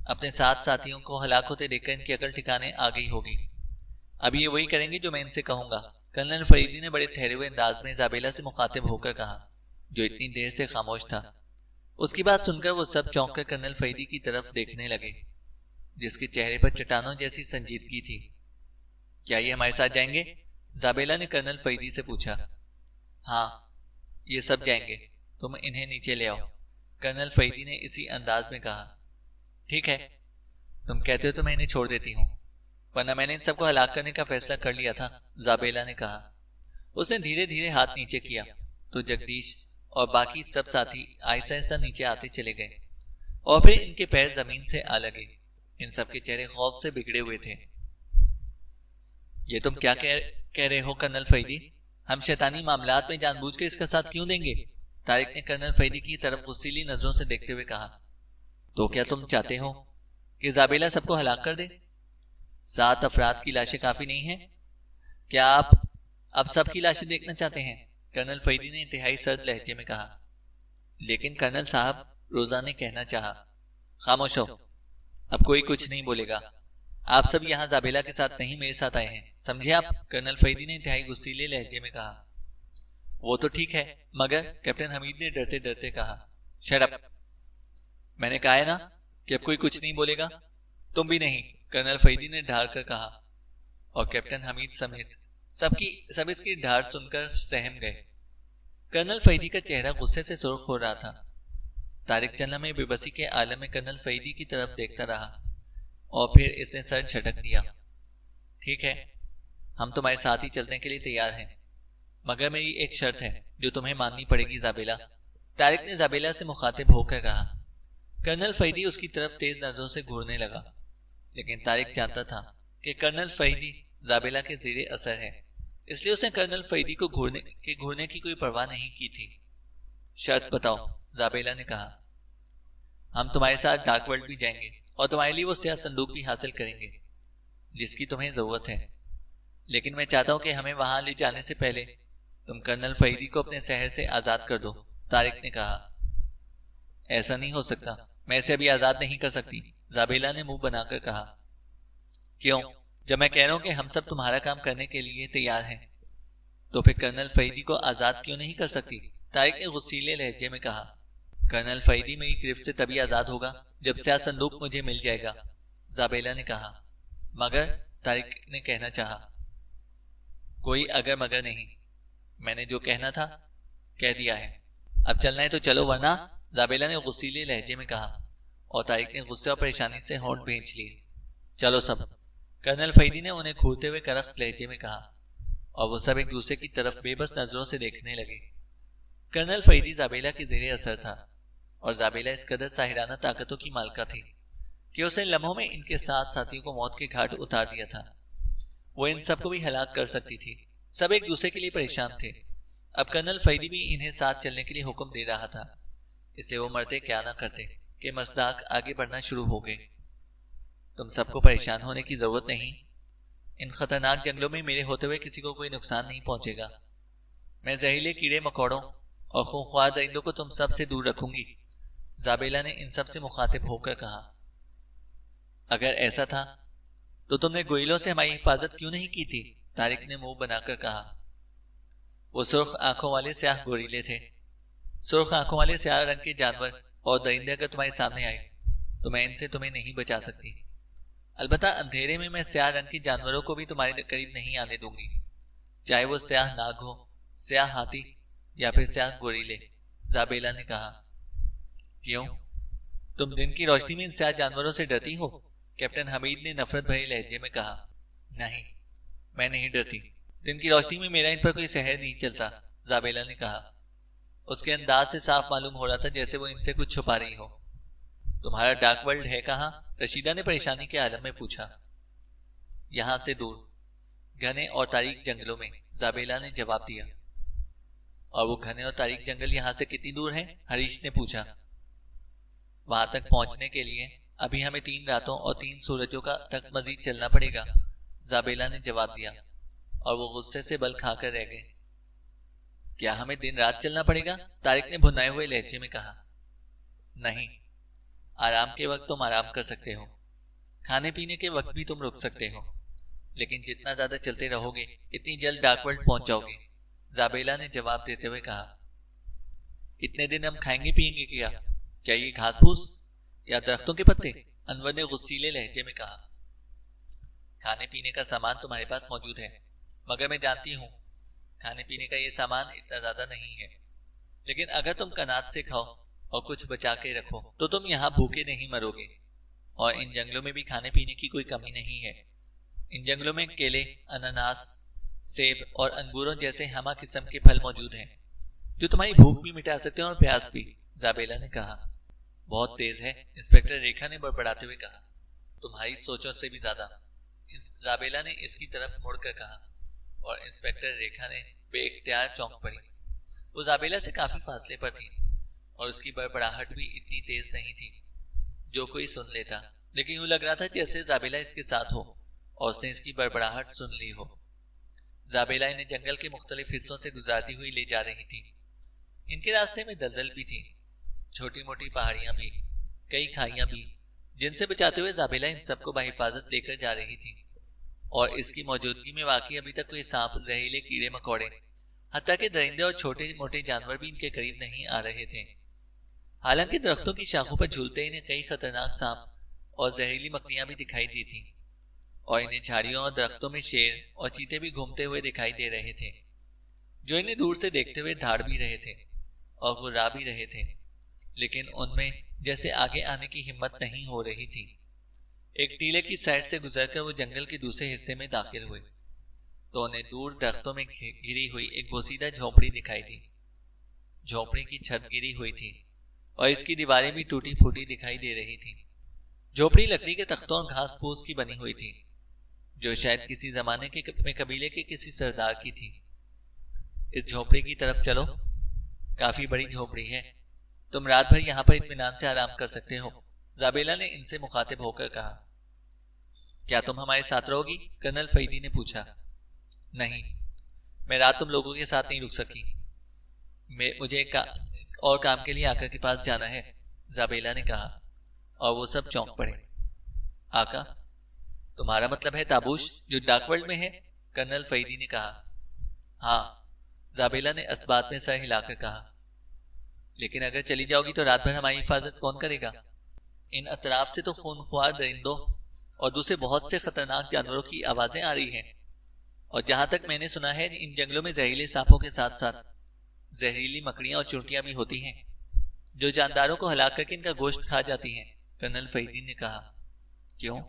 अपने साथ साथियों को हलाक होते देखकर इनकी अकल ठिकाने आ गई होगी। अब ये वही करेंगे जो मैं इनसे कहूंगा, कर्नल फरीदी ने बड़े ठहरे हुए अंदाज में इजाबेला से मुखातिब होकर कहा, जो इतनी देर से खामोश था। उसकी बात सुनकर वो सब चौंक कर कर्नल फरीदी की तरफ देखने लगे, जिसके चेहरे पर चट्टानों जैसी संजीदगी थी। क्या ये हमारे साथ जाएंगे? जाबेला ने कर्नल फरीदी से पूछा। हाँ, ये सब जाएंगे, तुम इन्हें नीचे ले आओ, कर्नल फरीदी ने इसी अंदाज में कहा। ठीक है, तुम कहते हो तो मैं इन्हें छोड़ देती हूँ, वरना मैंने इन सबको हलाक करने का फैसला कर लिया था, जाबेला ने कहा। उसने धीरे धीरे हाथ नीचे किया तो जगदीश और बाकी सब साथी आहिस्ता आहिस्ता नीचे आते चले गए और फिर इनके पैर जमीन से आ लगे। इन सबके चेहरे खौफ से बिगड़े हुए थे। ये तुम क्या कह रहे हो कर्नल फरीदी? हम शैतानी मामलात में जानबूझकर इसका साथ क्यों देंगे? तारिक ने कर्नल फरीदी की तरफ गुस्सीली नजरों से देखते हुए कहा। तो क्या तुम चाहते हो कि जाबेला सबको हलाक कर दे? 7 अफराद की लाशें काफी नहीं है? क्या आप अब सबकी लाशें देखना चाहते हैं? कर्नल फरीदी ने इंतहाई सर्द लहजे में कहा। लेकिन कर्नल साहब, रोजा ने कहना चाहा। खामोश हो, अब कोई कुछ नहीं बोलेगा। आप सब यहाँ जाबेला के साथ नहीं, मेरे साथ आए हैं, समझे आप? कर्नल फरीदी ने इंतहाई गुस्सीले लहजे में कहा। वो तो ठीक है, मगर, कैप्टन हमीद ने डरते डरते कहा। शट अप, मैंने कहा है ना कि अब कोई कुछ नहीं बोलेगा। तुम भी नहीं, कर्नल फरीदी ने ढार कर कहा। और कैप्टन हमीद समेत सब इसकी ढार सुनकर सहम गए। कर्नल फरीदी का चेहरा गुस्से से सुर्ख हो रहा था। तारिक चन्ना में बेबसी के आलम में कर्नल फरीदी की तरफ देखता रहा और फिर इसने सर झटक दिया। ठीक है, हम तुम्हारे साथ ही चलने के लिए तैयार हैं, मगर मेरी एक शर्त है जो तुम्हें माननी पड़ेगी जाबेला, तारिक ने जाबेला से मुखातिब होकर कहा। कर्नल फरीदी उसकी तरफ तेज नजरों से घूरने लगा, लेकिन तारिक जानता था कि कर्नल फरीदी जाबेला के ज़ेरे असर है, इसलिए उसने कर्नल फरीदी को घूरने की कोई परवाह नहीं की थी। शर्त बताओ, जाबेला ने कहा। हम तुम्हारे साथ डार्क वर्ल्ड भी जाएंगे और तुम्हारे लिए वो स्याह संदूक भी हासिल करेंगे जिसकी तुम्हें जरूरत है, लेकिन मैं चाहता हूं कि हमें वहां ले जाने से पहले तुम कर्नल फरीदी को अपने शहर से आजाद कर दो, तारिक ने कहा। ऐसा नहीं हो सकता, मैं इसे अभी आजाद नहीं कर सकती, जाबेला ने मुंह बनाकर कहा। क्यों? जब मैं कह रहा हूं कि हम सब तुम्हारा काम करने के लिए तैयार हैं, तो फिर कर्नल फरीदी को आजाद क्यों नहीं कर सकती? तारिक ने गुस्सीले लहजे में कहा। कर्नल फरीदी मेरी गिरफ्त से तभी आजाद होगा जब स्याह संदूक मुझे मिल जाएगा, जाबेला ने कहा। मगर, तारिक ने कहना चाहा। कोई अगर मगर नहीं, मैंने जो कहना था कह दिया है, अब चलना है तो चलो, वरना, जाबेला ने गुस्सीले लहजे में कहा और तारिक ने गुस्से और परेशानी से होंठ भींच लिए। चलो सब, कर्नल फरीदी ने उन्हें घूरते हुए करख्त लहजे में कहा और वो सब एक दूसरे की तरफ बेबस नजरों से देखने लगे। कर्नल फरीदी जाबेला के ज़ेरे असर था और जाबेला इस कदर साहिराना ताकतों की मालका थी कि उसने लम्हों में इनके साथ साथियों को मौत के घाट उतार दिया था। वो इन सबको भी हलाक कर सकती थी। सब एक दूसरे के लिए परेशान थे। अब कर्नल फरीदी भी इन्हें साथ चलने के लिए हुक्म दे रहा था, इसलिए वो मरते क्या ना करते कि मज़दाक आगे बढ़ना शुरू हो गए। तुम सबको परेशान होने की जरूरत नहीं, इन खतरनाक जंगलों में मेरे होते हुए किसी को कोई नुकसान नहीं पहुंचेगा। मैं जहरीले कीड़े मकोड़ों और खूंखार दरिंदों को तुम सब से दूर रखूंगी, जाबेला ने इन सब से मुखातिब होकर कहा। अगर ऐसा था तो तुमने गोइलों से हमारी हिफाजत क्यों नहीं की थी? तारिक ने मुंह बनाकर कहा। वो सुर्ख आंखों वाले स्याह गोरीले थे। सुर्ख आंखों वाले स्याह रंग के जानवर और दरिंदे अगर तुम्हारे सामने आए तो मैं इनसे तुम्हें नहीं बचा सकती। अलबत्ता अंधेरे में मैं स्याह रंग के जानवरों को भी तुम्हारे करीब नहीं आने दूंगी, चाहे वो स्याह नाग हो, स्याह हाथी या फिर स्याह गोरीले, जाबेला ने कहा। क्यों? तुम दिन की रोशनी में इन स्याह जानवरों से डरती हो? कैप्टन हमीद ने नफरत भरे लहजे में कहा। नहीं, मैं नहीं डरती। दिन की रोशनी में मेरा इन पर कोई सहर नहीं चलता, जाबेला ने कहा। उसके अंदाज से साफ मालूम हो रहा था जैसे वो इनसे कुछ छुपा रही हो। तुम्हारा डार्क वर्ल्ड है कहाँ? रशीदा ने परेशानी के आलम में पूछा। यहां से दूर, घने और तारीक जंगलों में, जाबेला ने जवाब दिया। और वो घने और तारीक जंगल यहां से कितनी दूर हैं? हरीश ने पूछा। वहां तक पहुंचने के लिए अभी हमें 3 रातों और 3 सूरजों का तक मजीद चलना पड़ेगा, जाबेला ने जवाब दिया और वो गुस्से से बल खाकर रह गए। क्या हमें दिन रात चलना पड़ेगा? तारिक ने भुनाए हुए लहजे में कहा। नहीं, आराम के वक्त तुम आराम कर सकते हो, खाने पीने के वक्त भी तुम रुक सकते हो, लेकिन जितना ज्यादा चलते रहोगे इतनी जल्द डार्कवर्ल्ड पहुंच जाओगे, जाबेला ने जवाब देते हुए कहा। इतने दिन हम खाएंगे पिएंगे क्या? क्या ये घास फूस या दरख्तों के पत्ते? अनवर ने गुस्सीले लहजे में कहा। खाने पीने का सामान तुम्हारे पास मौजूद है, मगर मैं जानती हूँ खाने पीने का ये सामान इतना ज्यादा नहीं है, लेकिन अगर तुम कनात से खाओ और कुछ बचा के रखो तो तुम यहाँ भूखे नहीं मरोगे। और इन जंगलों में भी खाने पीने की कोई कमी नहीं है। इन जंगलों में केले, अनानास, सेब और अंगूरों जैसे हमा किस्म के फल मौजूद हैं जो तुम्हारी भूख भी मिटा सकते हैं और प्यास भी, जाबेला ने कहा। बहुत तेज है, इंस्पेक्टर रेखा ने बड़बड़ाते हुए कहा। तुम्हारी सोचों से भी ज्यादा, जाबेला ने इसकी तरफ मुड़कर कहा, और इंस्पेक्टर रेखा ने बेइख्तियार चौंक पड़ी। वो जाबेला से काफी फासले पर थी और उसकी बड़बड़ाहट भी इतनी तेज नहीं थी जो कोई सुन लेता, लेकिन यूं लग रहा था जैसे जाबेला इसके साथ हो और उसने इसकी बड़बड़ाहट सुन ली हो। जाबेला इन्हें जंगल के मुख्तलिफ हिस्सों से गुजरती हुई ले जा रही थी। इनके रास्ते में दलदल भी थी, छोटी मोटी पहाड़ियां भी, कई खाइयां भी, जिनसे बचाते हुए जाबेला इन सबको बाहिफाजत लेकर जा रही थी। और इसकी मौजूदगी में वाकई अभी तक कोई सांप, जहरीले कीड़े मकोड़े, हत्या के दरिंदे और छोटे मोटे जानवर भी इनके करीब नहीं आ रहे थे। हालांकि दरख्तों की शाखों पर झूलते इन्हें कई खतरनाक सांप और जहरीली मकड़ियां भी दिखाई दी थी, और इन्हें झाड़ियों और दरख्तों में शेर और चीते भी घूमते हुए दिखाई दे रहे थे, जो इन्हें दूर से देखते हुए धाड़ भी रहे थे और गुर्रा भी रहे थे, लेकिन उनमें जैसे आगे आने की हिम्मत नहीं हो रही थी। एक टीले की साइड से गुजरकर वो जंगल के दूसरे हिस्से में दाखिल हुए तो उन्हें दूर दरख्तों में घिरी हुई एक बोसीदा झोपड़ी दिखाई दी। झोपड़ी की छत गिरी हुई थी और इसकी दीवारें भी टूटी फूटी दिखाई दे रही थी। झोपड़ी लकड़ी के तख्तों और घास फूस की बनी हुई थी, जो शायद किसी जमाने के कबीले के किसी सरदार की थी। इस झोपड़ी की तरफ चलो, काफी बड़ी झोपड़ी है, तुम रात भर यहाँ पर इत्मीनान से आराम कर सकते हो, जाबेला ने इनसे मुखातिब होकर कहा। क्या तुम हमारे साथ रहोगी? कर्नल फईदी ने पूछा। नहीं, मैं रात तुम लोगों के साथ नहीं रुक सकी, मुझे और काम के लिए आका के पास जाना है, जाबेला ने कहा, और वो सब चौंक पड़े। आका? तुम्हारा मतलब है ताबूश जो डार्कवर्ल्ड में है? कर्नल फईदी ने कहा। हाँ, जाबेला ने असबात में सर हिलाकर कहा। लेकिन अगर चली जाओगी तो रात भर हमारी हिफाजत कौन करेगा? इन अतराफ से तो खूनख्वार दरिंदों और दूसरे बहुत से खतरनाक जानवरों की आवाजें आ रही हैं, और जहां तक मैंने सुना है इन जंगलों में जहरीले सांपों के साथ साथ जहरीली मकड़ियां और चुनटियां भी होती हैं जो जानदारों को हलाक करके इनका गोश्त खा जाती हैं, कर्नल फईदी ने कहा। क्यों,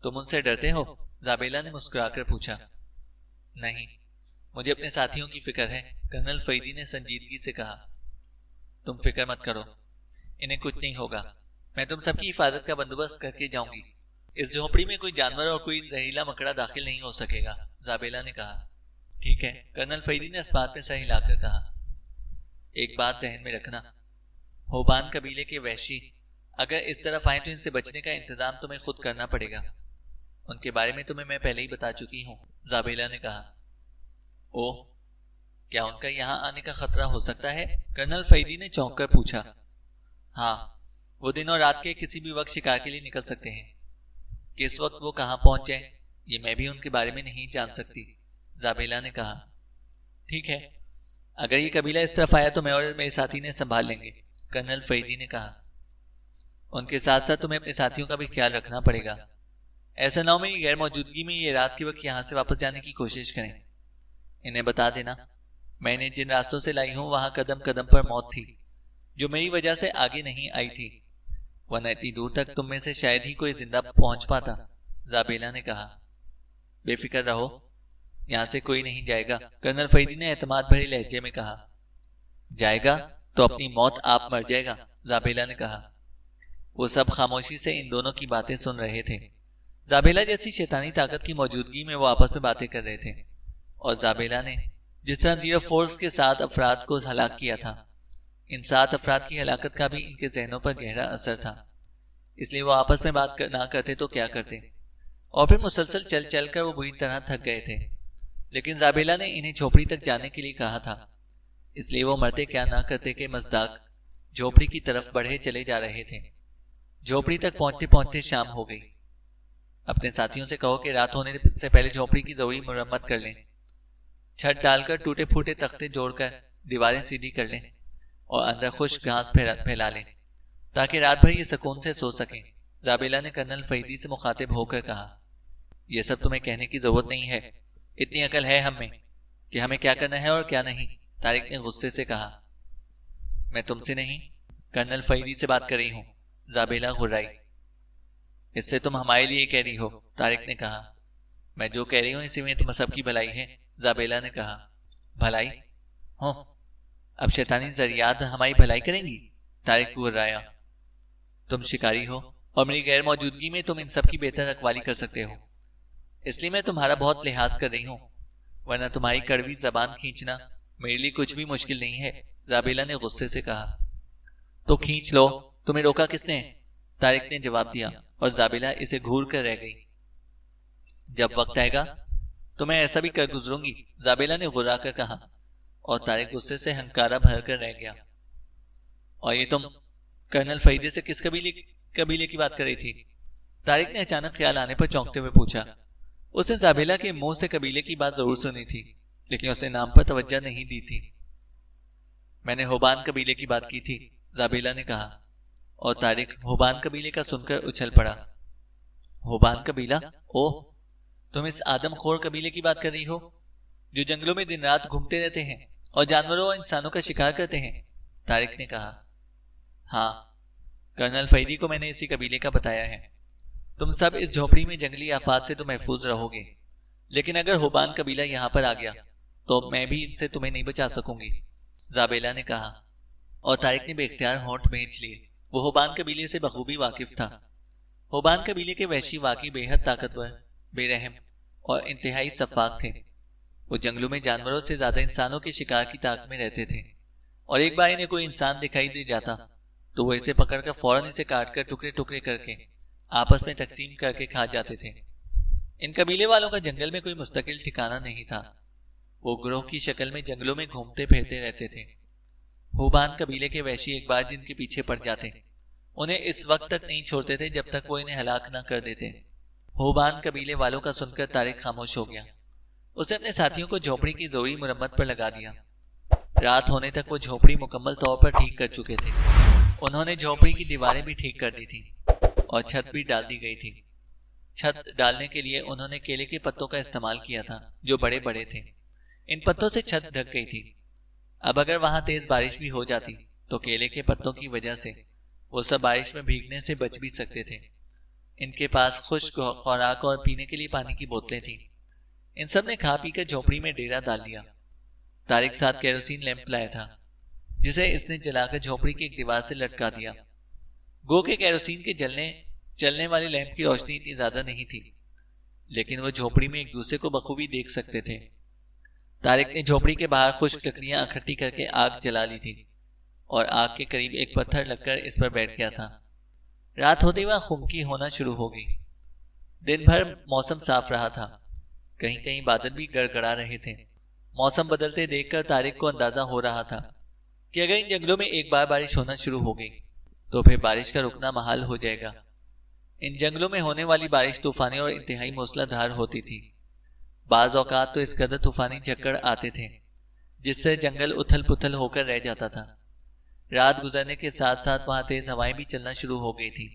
तुम उनसे डरते हो? जाबेला ने मुस्कुराकर पूछा। नहीं, मुझे अपने साथियों की फिक्र है, कर्नल फईदी ने संजीदगी से कहा। तुम फिक्र मत करो, इन्हें कुछ नहीं होगा, मैं तुम सबकी हिफाजत का बंदोबस्त करके जाऊंगी। इस झोपड़ी में कोई जानवर और कोई जहरीला मकड़ा दाखिल नहीं हो सकेगा, जाबेला ने कहा। ठीक है, कर्नल फईदी ने इस बात में सर हिलाकर कहा। एक बात जहन में रखना, होबान कबीले के वहशी अगर इस तरफ आए तो इनसे बचने का इंतजाम तुम्हें खुद करना पड़ेगा। उनके बारे में तुम्हें मैं पहले ही बता चुकी हूँ, जाबेला ने कहा। ओह, क्या उनका यहाँ आने का खतरा हो सकता है? कर्नल फईदी ने चौंक कर पूछा। हाँ, वो दिन और रात के किसी भी वक्त शिकार के लिए निकल सकते हैं। किस वक्त वो कहाँ पहुंच जाए ये मैं भी उनके बारे में नहीं जान सकती, जाबेला ने कहा। ठीक है, अगर ये कबीला इस तरफ आया तो मैं और मेरे साथी ने संभाल लेंगे, कर्नल फईदी ने कहा। उनके साथ साथ तुम्हें अपने साथियों का भी ख्याल रखना पड़ेगा। ऐसा ना हो मेरी गैर मौजूदगी में ये रात के वक्त यहाँ से वापस जाने की कोशिश करें। इन्हें बता देना, मैंने जिन रास्तों से लाई हूं वहां कदम कदम पर मौत थी जो मेरी वजह से आगे नहीं आई थी, वरना इतनी दूर तक तुम में से शायद ही कोई जिंदा पहुंच पाता, जाबेला ने कहा। बेफिक्र रहो, यहां से कोई नहीं जाएगा, कर्नल फईदी ने एतमाद भरे लहजे में कहा। जाएगा तो अपनी मौत आप मर जाएगा, जाबेला ने कहा। वो सब खामोशी से इन दोनों की बातें सुन रहे थे। जाबेला जैसी शैतानी ताकत की मौजूदगी में वो आपस में बातें कर रहे थे, और जाबेला ने जिस तरह जीरो फोर्स के 7 अफराद को हलाक किया था, इन 7 अफराद की हलाकत का भी इनके जहनों पर गहरा असर था। इसलिए वो आपस में बात ना करते तो क्या करते, और फिर मुसलसल चल चल कर वो बुरी तरह थक गए थे। लेकिन जाबेला ने इन्हें झोपड़ी तक जाने के लिए कहा था, इसलिए वो मरते क्या ना करते के मजदाक झोपड़ी की तरफ बढ़े चले जा रहे थे। झोपड़ी तक पहुंचते पहुंचते शाम हो गई। अपने साथियों से कहो कि रात होने से पहले झोपड़ी की जरूरी मरम्मत कर लें। छत डालकर टूटे फूटे तख्ते जोड़कर दीवारें सीधी कर लें और अंदर खुश्क घास फैला लें ताकि रात भर ये सुकून से सो सकें। जाबेला ने कर्नल फरीदी से मुखातिब होकर कहा, यह सब तुम्हें कहने की जरूरत नहीं है, इतनी अकल है हम में कि हमें क्या करना है और क्या नहीं। तारिक ने गुस्से से कहा, मैं तुमसे नहीं कर्नल फरीदी से बात कर रही हूं। जाबेला घुर्राई। इससे तुम हमारे लिए कह रही हो, तारिक ने कहा। मैं जो कह रही हूं इसी में तुम सबकी भलाई है, जाबेला ने कहा। भलाई हो? अब शैतानी जरियात हमारी भलाई करेंगी? तारिक घुर्राया। तुम शिकारी हो और मेरी गैर मौजूदगी में तुम इन सब की बेहतर रखवाली कर सकते हो, इसलिए मैं तुम्हारा बहुत लिहाज कर रही हूं, वरना तुम्हारी कड़वी जबान खींचना मेरे लिए कुछ भी मुश्किल नहीं है, जाबेला ने गुस्से से कहा। तो खींच लो, तुम्हें रोका किसने? तारिक ने जवाब दिया और जाबेला इसे घूर कर रह गई। जब वक्त आएगा तो मैं ऐसा भी कर गुजरूंगी, जाबेला ने घुरा कर कहा और तारिक गुस्से से हंकारा भर कर रह गया। और ये तुम कर्नल फरीदी से किस कबीले की बात कर रही थी? तारिक ने अचानक ख्याल आने पर चौंकते हुए पूछा। उसने जाबेला के मुंह से कबीले की बात जरूर सुनी थी, लेकिन उसने नाम पर तवज्जो नहीं दी थी। मैंने होबान कबीले की बात की थी, जाबेला ने कहा और तारिक होबान कबीले का सुनकर उछल पड़ा। होबान कबीला? ओह, तुम इस आदमखोर कबीले की बात कर रही हो जो जंगलों में दिन रात घूमते रहते हैं और जानवरों और इंसानों का शिकार करते हैं, तारिक ने कहा। हाँ, कर्नल फरीदी को मैंने इसी कबीले का बताया है। तुम सब इस झोपड़ी में जंगली आफात से तो महफूज रहोगे, लेकिन अगर होबान कबीला यहाँ पर आ गया तो मैं भी इनसे तुम्हें नहीं बचा सकूंगी, जाबेला ने कहा और तारिक ने बेख्तियार होंठ भींच लिए। वो होबान कबीले से बखूबी वाकिफ था। होबान कबीले के वहशी वाकई बेहद ताकतवर, बेरहम और इंतहाई सफाक थे। वो जंगलों में जानवरों से ज्यादा इंसानों के शिकार की ताक में रहते थे और एक बार इन्हें कोई इंसान दिखाई दे जाता तो वो इसे पकड़कर फौरन इसे काटकर टुकड़े टुकड़े करके आपस में तकसीम करके खा जाते थे। इन कबीले वालों का जंगल में कोई मुस्तकिल ठिकाना नहीं था। वो ग्रोह की शक्ल में जंगलों में घूमते फिरते रहते थे। होबान कबीले के वहशी एक बार जिनके पीछे पड़ जाते उन्हें इस वक्त तक नहीं छोड़ते थे जब तक वो इन्हें हलाक न कर देते। होबान कबीले वालों का सुनकर तारिक खामोश हो गया। उसने अपने साथियों को झोपड़ी की जरूरी मुरम्मत पर लगा दिया। रात होने तक वो झोपड़ी मुकम्मल तौर पर ठीक कर चुके थे। उन्होंने झोपड़ी की दीवारें भी ठीक कर दी थी और छत भी डाल दी गई थी। छत डालने के लिए उन्होंने केले के पत्तों का इस्तेमाल किया था जो बड़े बड़े थे। इन पत्तों से छत ढक गई थी। अब अगर वहां तेज बारिश भी हो जाती तो केले के पत्तों की वजह से वो सब बारिश में भीगने से बच भी सकते थे। इनके पास खुश्क खुराक और पीने के लिए पानी की बोतलें थी। इन सब ने खा पीकर झोपड़ी में डेरा डाल दिया। तारिक साथ केरोसिन लैंप लाया था जिसे इसने जलाकर झोपड़ी की एक दीवार से लटका दिया। गो के केरोसिन के चलने वाले लैंप की रोशनी इतनी ज्यादा नहीं थी, लेकिन वो झोपड़ी में एक दूसरे को बखूबी देख सकते थे। तारिक ने झोपड़ी के बाहर खुश्क लकड़ियां इकट्ठी करके आग जला ली थी और आग के करीब एक पत्थर लगकर इस पर बैठ गया था। रात होते वह खुमकी होना शुरू हो गई। दिन भर मौसम साफ रहा था, कहीं कहीं बादल भी गड़गड़ा रहे थे। मौसम बदलते देखकर तारिक को अंदाजा हो रहा था कि अगर इन जंगलों में एक बार बारिश होना शुरू हो गई तो फिर बारिश का रुकना महाल हो जाएगा। इन जंगलों में होने वाली बारिश तूफानी और इंतहाई मूसलाधार होती थी। बाज औकात तो इस कदर तूफानी झक्कड़ आते थे जिससे जंगल उथल पुथल होकर रह जाता था। रात गुजरने के साथ साथ वहां तेज हवाएं भी चलना शुरू हो गई थी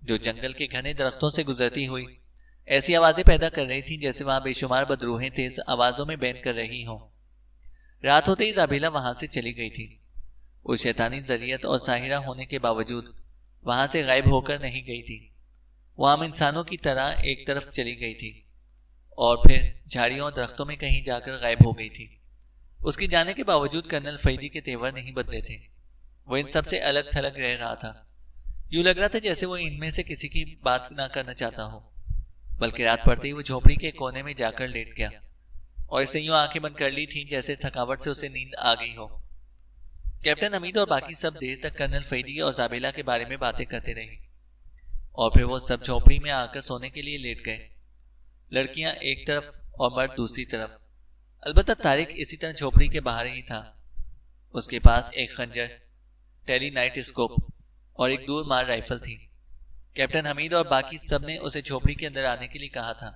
जो जंगल के घने दरख्तों से गुजरती हुई ऐसी आवाजें पैदा कर रही थी जैसे वहां बेशुमार बदरूहें तेज आवाजों में बैन कर रही हों। रात होते ही जाबेला वहां से चली गई थी। वो शैतानी जरियत और साहिरा होने के बावजूद वहां से गायब होकर नहीं गई थी। वो आम इंसानों की तरह एक तरफ चली गई थी और फिर झाड़ियों और दरख्तों में कहीं जाकर गायब हो गई थी। उसके जाने के बावजूद कर्नल फरीदी के तेवर नहीं बदले थे। वो इन सबसे अलग थलग रह रहा था। यूं लग रहा था जैसे वो इनमें से किसी की बात ना करना चाहता हो, बल्कि रात पड़ते ही वो झोपड़ी के कोने में जाकर लेट गया और इसने यूं आंखें बंद कर ली थी जैसे थकावट से उसे नींद आ गई हो। कैप्टन हमीद और बाकी सब देर तक कर्नल फरीदी और जाबेला के बारे में बातें करते रहे और फिर वो सब झोपड़ी में आकर सोने के लिए लेट गए, लड़कियां एक तरफ और मर्द दूसरी तरफ। अलबत्ता तारिक इसी तरह झोपड़ी के बाहर ही था। उसके पास एक खंजर, टेली नाइट स्कोप और एक दूर मार राइफल थी। कैप्टन हमीद और बाकी सब ने उसे झोपड़ी के अंदर आने के लिए कहा था,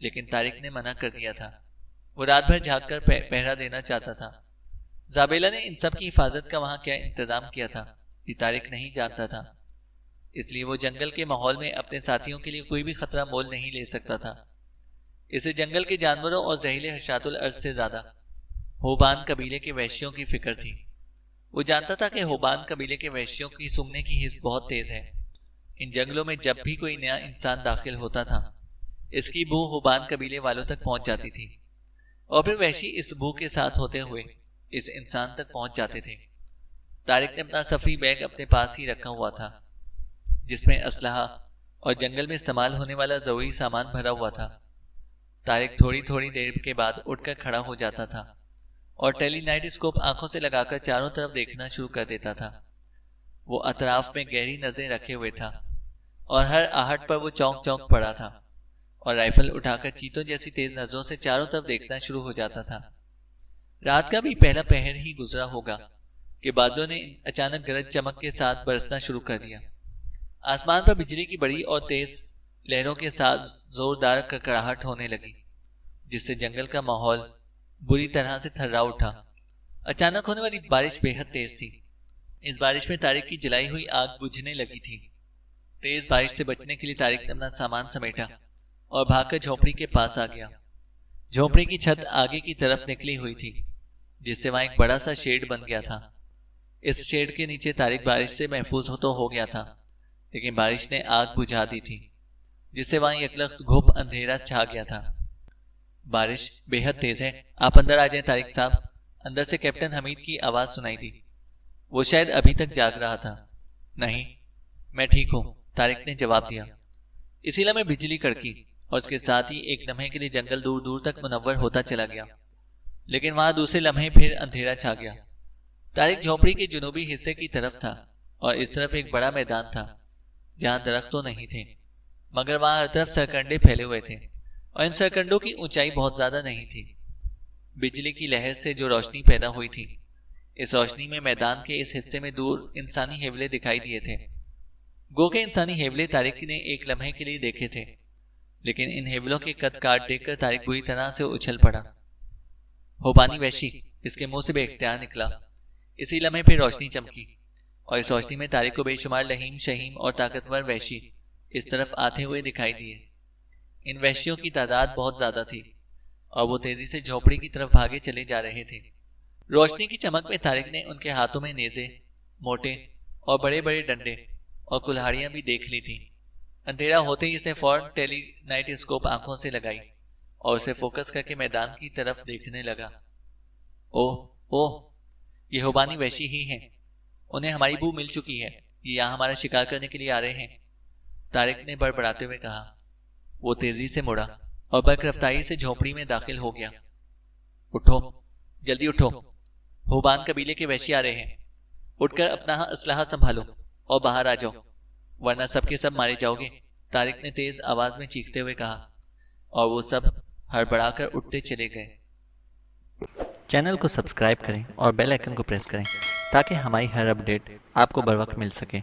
लेकिन तारिक ने मना कर दिया था। वो रात भर जाग कर पहरा देना चाहता था। जाबेला ने इन सब की हिफाजत का वहां क्या इंतजाम किया था ये तारिक नहीं जानता था, इसलिए वो जंगल के माहौल में अपने साथियों के लिए कोई भी खतरा मोल नहीं ले सकता था। इसे जंगल के जानवरों और जहरीले हशातुल अर्ज से ज्यादा होबान कबीले के वैश्यों की फिक्र थी। वो जानता था कि होबान कबीले के वैश्यों की सूंघने की हिस्स बहुत तेज है। इन जंगलों में जब भी कोई नया इंसान दाखिल होता था, इसकी बू होबान कबीले वालों तक पहुंच जाती थी और फिर वैशी इस बू के साथ होते हुए इस इंसान तक पहुंच जाते थे। तारिक ने अपना सफरी बैग अपने पास ही रखा हुआ था, जिसमें असलहा और जंगल में इस्तेमाल होने वाला जरूरी सामान भरा हुआ था। तारिक थोड़ी थोड़ी देर के बाद उठकर खड़ा हो जाता था और टेलीनाइटस्कोप आंखों से लगाकर चारों तरफ देखना शुरू कर देता था। वो अतराफ में गहरी नजरें रखे हुए था और हर आहट पर वो चौंक चौंक पड़ा था और राइफल उठाकर चीतों जैसी तेज नजरों से चारों तरफ देखना शुरू हो जाता था। रात का भी पहला पहर ही गुजरा होगा कि बादलों ने अचानक गरज चमक के साथ बरसना शुरू कर दिया। आसमान पर बिजली की बड़ी और तेज लहरों के साथ जोरदार कड़कड़ाहट होने लगी, जिससे जंगल का माहौल बुरी तरह से थर्रा उठा। अचानक होने वाली बारिश बेहद तेज थी। इस बारिश में तारिक की जलाई हुई आग बुझने लगी थी। तेज बारिश से बचने के लिए तारिक ने अपना सामान समेटा और भागकर झोपड़ी के पास आ गया। झोपड़ी की छत आगे की तरफ निकली हुई थी, जिससे वहां एक बड़ा सा शेड बन गया था। इस शेड के नीचे तारिक बारिश से महफूज तो हो गया था, लेकिन बारिश ने आग बुझा दी थी, जिससे वहां यकलख्त घुप अंधेरा छा गया था। बारिश बेहद तेज है, आप अंदर आ जाएं तारिक साहब, अंदर से कैप्टन हमीद की आवाज सुनाई दी। वो शायद अभी तक जाग रहा था। नहीं, मैं ठीक हूं, तारिक ने जवाब दिया। इसी लम्हे बिजली कड़की और उसके साथ ही एक लम्हे के लिए जंगल दूर दूर तक मुनव्वर होता चला गया, लेकिन वहां दूसरे लम्हे फिर अंधेरा छा गया। तारिक झोपड़ी के जुनूबी हिस्से की तरफ था और इस तरफ एक बड़ा मैदान था जहां दरख्त तो नहीं थे, मगर वहां हर तरफ सरकंडे फैले हुए थे और इन सरकंडों की ऊंचाई बहुत ज्यादा नहीं थी। बिजली की लहर से जो रोशनी पैदा हुई थी, इस रोशनी में मैदान के इस हिस्से में दूर इंसानी हेवले दिखाई दिए थे। गो के इंसानी हेवले तारिक ने एक लम्हे के लिए देखे थे, लेकिन इन हेवलों के कद काट देखकर तारिक बुरी तरह से उछल पड़ा। होबानी वैशी, इसके मुंह से बेख्तियार निकला। इसी लम्हे फिर रोशनी चमकी और इस रोशनी में तारिक को बेशुमार लहीम शहीम और ताकतवर वैशी इस तरफ आते हुए दिखाई दिए। इन वैश्यों की तादाद बहुत ज्यादा थी और वो तेजी से झोपड़ी की तरफ भागे चले जा रहे थे। रोशनी की चमक में तारिक ने उनके हाथों में नेज़े, मोटे और बड़े बड़े डंडे और कुल्हाड़ियां भी देख ली थी। अंधेरा होते ही इसने फौरन टेलीनाइटस्कोप आंखों से लगाई और उसे फोकस करके मैदान की तरफ देखने लगा। ओह ओह, ये होबानी वैशी ही हैं। उन्हें हमारी बू मिल चुकी है, ये यहाँ हमारा शिकार करने के लिए आ रहे हैं, तारिक ने बड़बड़ाते हुए कहा। वो तेजी से मुड़ा और बर्क रफ्तारी से झोपड़ी में दाखिल हो गया। उठो, जल्दी उठो, होबान कबीले के वैशी आ रहे हैं। उठकर अपना असलहा संभालो और बाहर आ जाओ, वरना सबके सब मारे जाओगे, तारिक ने तेज आवाज में चीखते हुए कहा और वो सब हड़बड़ाकर उठते चले गए। चैनल को सब्सक्राइब करें और बेल आइकन को प्रेस करें ताकि हमारी हर अपडेट आपको बर वक्त मिल सके।